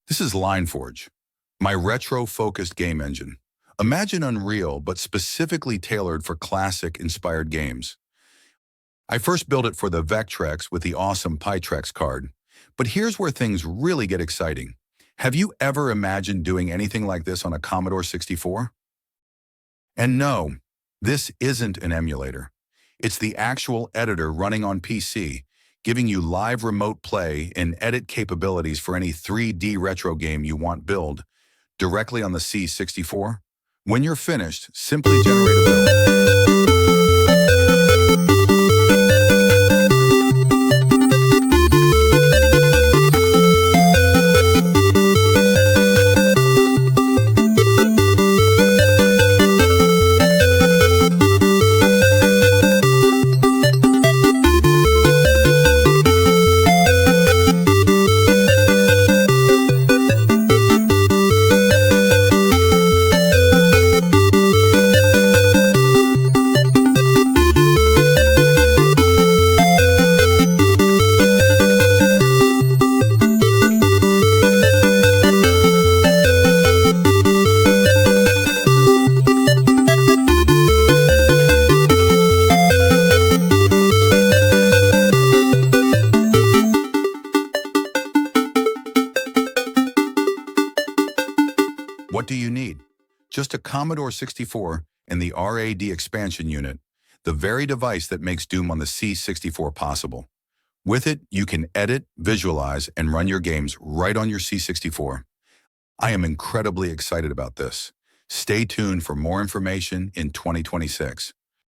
This is LineForge, my retro-focused game engine. Imagine Unreal, but specifically tailored for classic-inspired games. I first built it for the Vectrex with the awesome Pytrex card. But here's where things really get exciting. Have you ever imagined doing anything like this on a Commodore 64? And no, this isn't an emulator. It's the actual editor running on PC, giving you live remote play and edit capabilities for any 3D retro game you want build directly on the C64. When you're finished, simply generate a build. What do you need? Just a Commodore 64 and the RAD expansion unit, the very device that makes Doom on the C64 possible. With it, you can edit, visualize, and run your games right on your C64. I am incredibly excited about this. Stay tuned for more information in 2026.